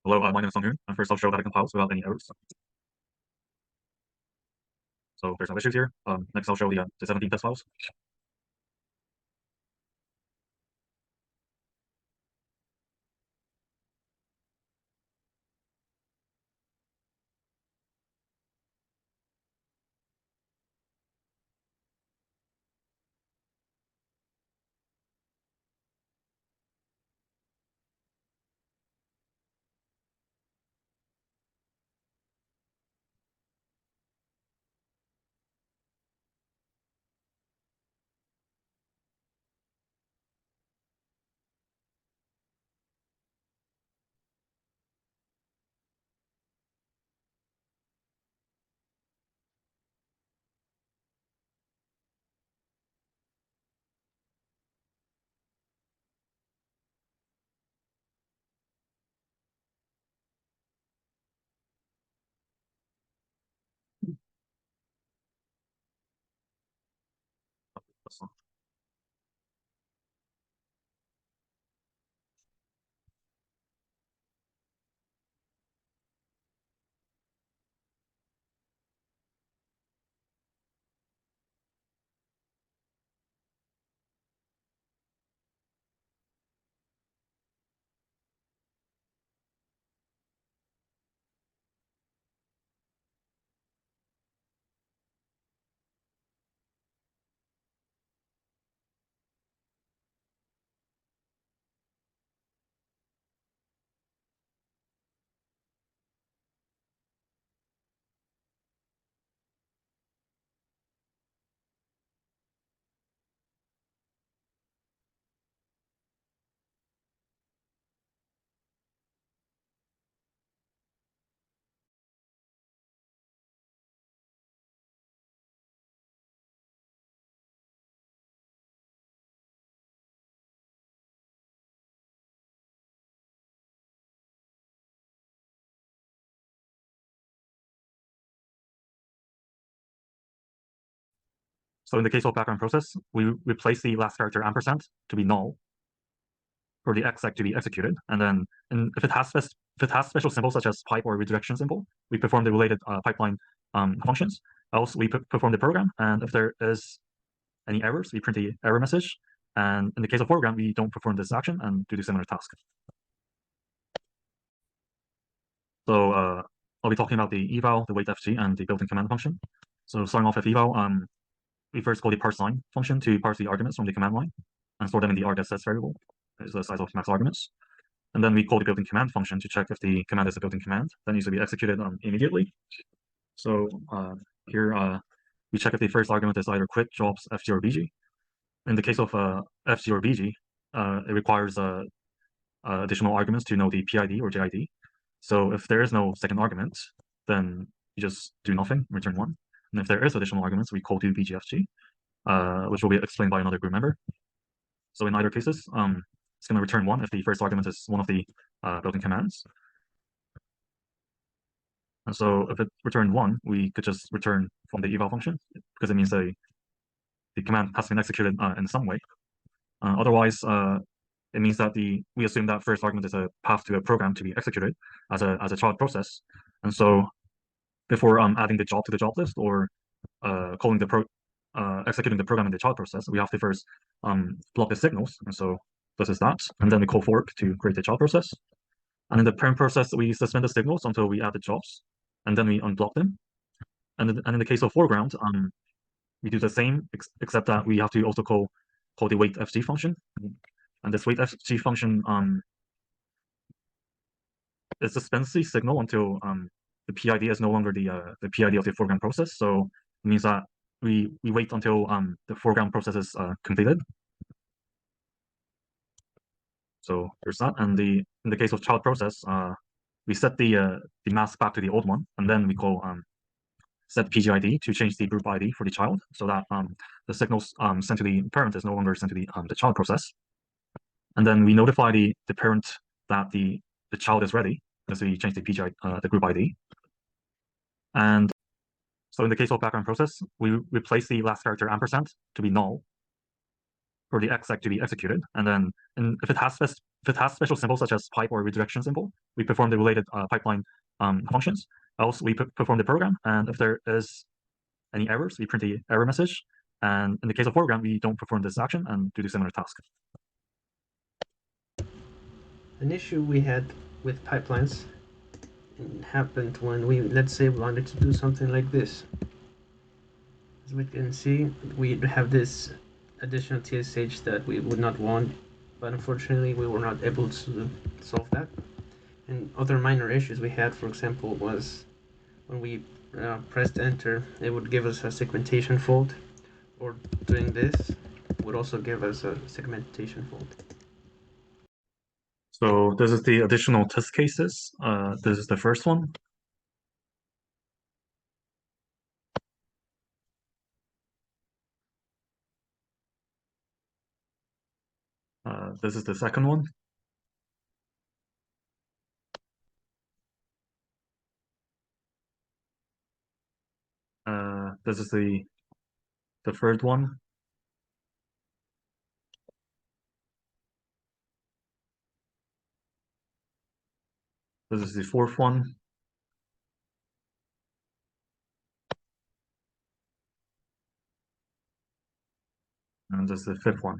Hello, my name is Sung-Hoon, and first I'll show that it compiles without any errors. So there's no issues here. Next I'll show the 17 test files. So in the case of background process, we replace the last character ampersand to be null for the exec to be executed, and then if it has special symbols such as pipe or redirection symbol, we perform the related pipeline functions. Else we perform the program, and if there is any errors, we print the error message. And in the case of foreground, we don't perform this action and do the similar task. So I'll be talking about the eval, the waitfg, and the built-in command function. So starting off with eval, we first call the parseLine function to parse the arguments from the command line and store them in the arg_sets variable, is the size of max arguments. And then we call the built-in command function to check if the command is a built-in command that needs to be executed immediately. So here we check if the first argument is either quit, jobs, fg, or bg. In the case of fg or bg, it requires additional arguments to know the PID or JID. So if there is no second argument, then you just do nothing, return 1. And if there is additional arguments, we call to bgfg, which will be explained by another group member. So in either cases, it's going to return 1 if the first argument is one of the built-in commands. And so if it returned 1, we could just return from the eval function, because it means the command has been executed in some way. Otherwise, it means that we assume that first argument is a path to a program to be executed as a child process. And so before adding the job to the job list or calling executing the program in the child process, we have to first block the signals. And so this is that. And then we call fork to create the child process. And in the parent process, we suspend the signals until we add the jobs, and then we unblock them. And in the case of foreground, we do the same, except that we have to also call the waitfg function. And this waitfg function it suspends the signal until the PID is no longer the PID of the foreground process. So it means that we wait until the foreground process is completed. So there's that. And in the case of child process, we set the mask back to the old one, and then we call set PGID to change the group ID for the child, so that the signals sent to the parent is no longer sent to the child process. And then we notify the parent that the child is ready, because we change the the group ID. And so in the case of background process, we replace the last character ampersand to be null for the exec to be executed, and then if it has special symbols such as pipe or redirection symbol, we perform the related pipeline functions. Else we perform the program, and if there is any errors, we print the error message. And in the case of program, we don't perform this action and do the similar task. An issue we had with pipelines happened when we, let's say, wanted to do something like this. As we can see, we have this additional TSH that we would not want, but unfortunately we were not able to solve that. And other minor issues we had, for example, was when we pressed enter, it would give us a segmentation fault, or doing this would also give us a segmentation fault. So this is the additional test cases. This is the first one. This is the second one. This is the third one. This is the fourth one. And this is the fifth one.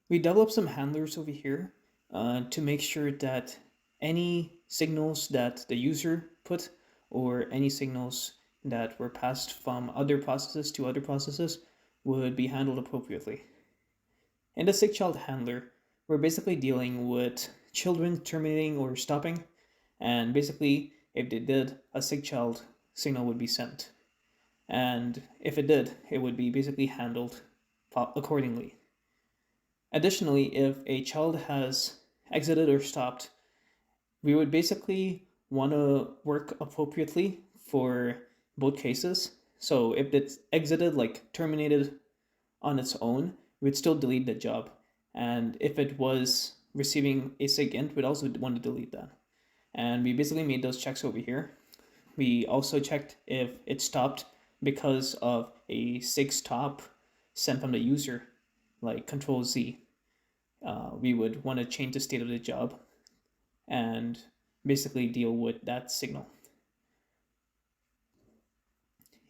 We developed some handlers over here to make sure that any signals that the user put or any signals that were passed from other processes to other processes would be handled appropriately. In the SigChild handler, we're basically dealing with children terminating or stopping, and basically, if they did, a SigChild signal would be sent. And if it did, it would be basically handled accordingly. Additionally, if a child has exited or stopped, we would basically want to work appropriately for both cases. So if it's exited, like terminated on its own, we'd still delete the job. And if it was receiving a SIGINT, we'd also want to delete that. And we basically made those checks over here. We also checked if it stopped because of a SIG stop sent from the user, like Control Z. We would want to change the state of the job and basically deal with that signal.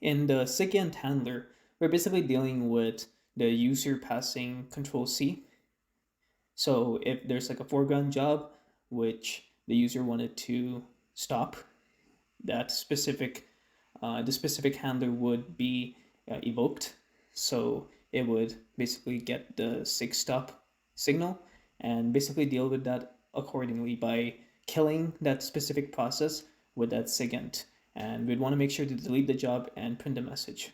In the SIGINT handler, we're basically dealing with the user passing Control C. So if there's like a foreground job which the user wanted to stop, that specific the specific handler would be evoked. So it would basically get the SIG stop signal and basically deal with that accordingly by killing that specific process with that SIGINT. And we'd want to make sure to delete the job and print the message.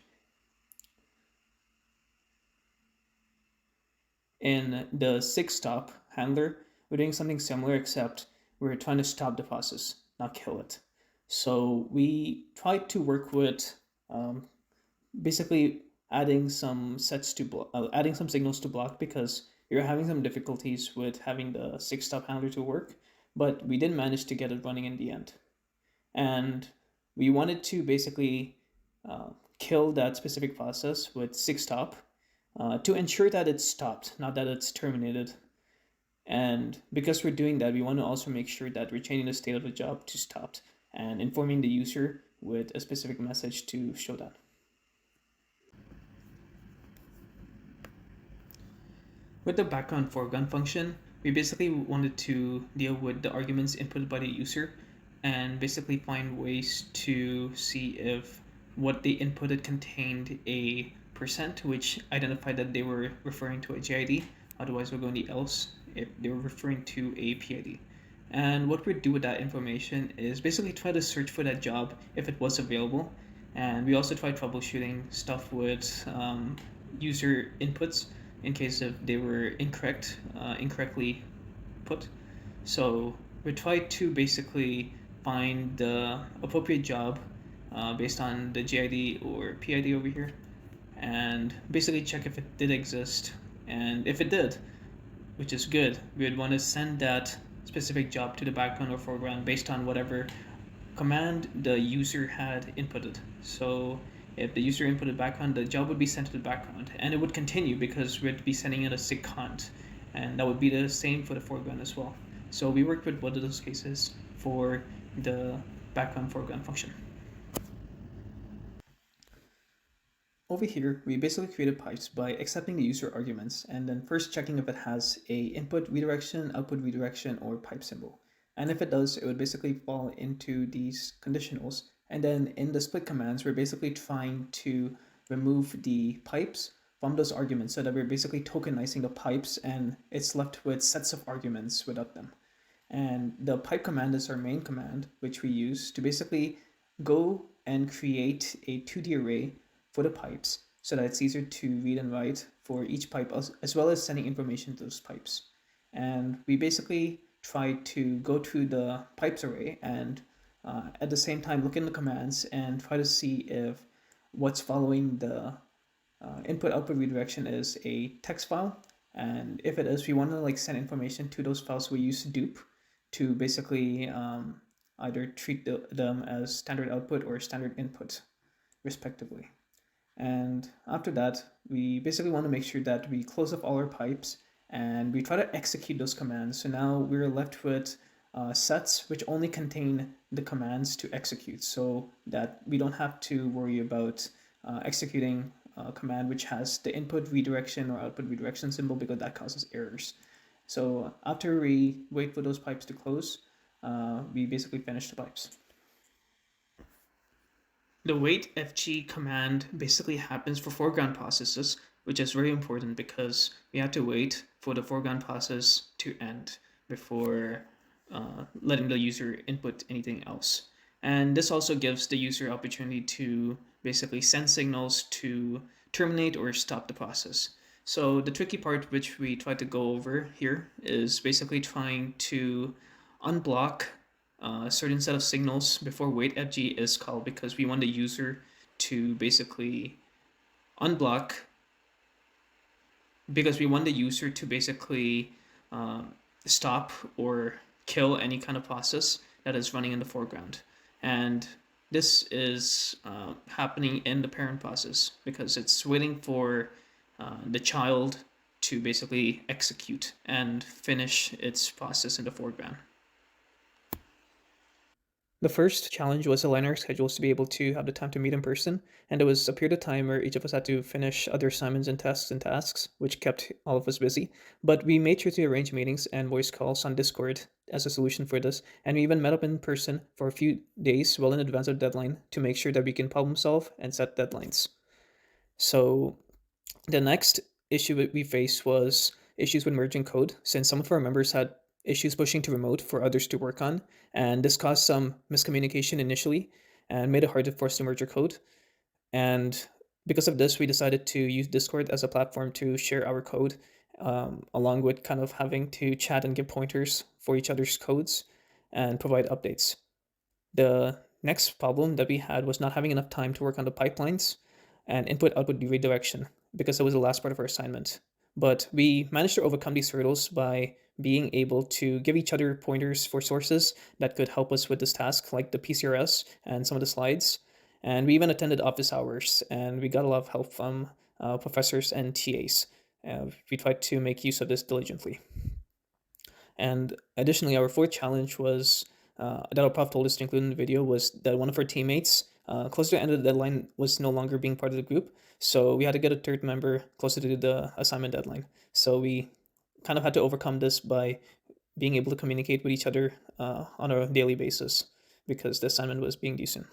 In the SIG stop handler, we're doing something similar, except we're trying to stop the process, not kill it. So we tried to work with basically adding some adding some signals to block, because we were having some difficulties with having the SIG stop handler to work, but we did manage to get it running in the end. And we wanted to basically kill that specific process with SIG stop to ensure that it's stopped, not that it's terminated. And because we're doing that, we want to also make sure that we're changing the state of the job to stopped and informing the user with a specific message to show that. With the background foreground function, we basically wanted to deal with the arguments inputted by the user and basically find ways to see if what they inputted contained a percent, which identified that they were referring to a JID. Otherwise, we're going to else if they were referring to a PID. And what we do with that information is basically try to search for that job if it was available. And we also try troubleshooting stuff with user inputs in case if they were incorrectly put. So we try to basically find the appropriate job based on the JID or PID over here, and basically check if it did exist. And if it did, which is good, we would want to send that specific job to the background or foreground based on whatever command the user had inputted. So if the user inputted background, the job would be sent to the background, and it would continue because we'd be sending it a seqcont, and that would be the same for the foreground as well. So we worked with both of those cases for the background foreground function. Over here, we basically created pipes by accepting the user arguments and then first checking if it has a input redirection, output redirection, or pipe symbol. And if it does, it would basically fall into these conditionals. And then in the split commands, we're basically trying to remove the pipes from those arguments so that we're basically tokenizing the pipes and it's left with sets of arguments without them. And the pipe command is our main command, which we use to basically go and create a 2D array for the pipes so that it's easier to read and write for each pipe, as well as sending information to those pipes. And we basically try to go through the pipes array and at the same time look in the commands and try to see if what's following the input output redirection is a text file. And if it is, we want to send information to those files. We use dupe to basically either treat them as standard output or standard input respectively. And after that, we basically want to make sure that we close off all our pipes and we try to execute those commands. So now we're left with sets which only contain the commands to execute, so that we don't have to worry about executing a command which has the input redirection or output redirection symbol, because that causes errors. So after we wait for those pipes to close, we basically finish the pipes. The wait fg command basically happens for foreground processes, which is very important because we have to wait for the foreground process to end before letting the user input anything else. And this also gives the user opportunity to basically send signals to terminate or stop the process. So the tricky part which we try to go over here is basically trying to unblock a certain set of signals before waitfg is called, because we want the user to basically unblock, because we want the user to basically stop or kill any kind of process that is running in the foreground. And this is happening in the parent process because it's waiting for the child to basically execute and finish its process in the foreground. The first challenge was aligning our schedules to be able to have the time to meet in person, and there was a period of time where each of us had to finish other assignments and tests and tasks, which kept all of us busy. But we made sure to arrange meetings and voice calls on Discord as a solution for this, and we even met up in person for a few days well in advance of the deadline to make sure that we can problem solve and set deadlines. So the next issue that we faced was issues with merging code, since some of our members had issues pushing to remote for others to work on, and this caused some miscommunication initially and made it hard for us to merge our code. And because of this, we decided to use Discord as a platform to share our code, along with kind of having to chat and give pointers for each other's codes and provide updates. The next problem that we had was not having enough time to work on the pipelines and input-output redirection, because it was the last part of our assignment. But we managed to overcome these hurdles by being able to give each other pointers for sources that could help us with this task, like the PCRS and some of the slides. And we even attended office hours, and we got a lot of help from professors and TAs. We tried to make use of this diligently. And additionally, our fourth challenge was that our prof told us to include in the video was that one of our teammates, close to the end of the deadline, was no longer being part of the group. So we had to get a third member closer to the assignment deadline. So we kind of had to overcome this by being able to communicate with each other on a daily basis, because the assignment was being due soon.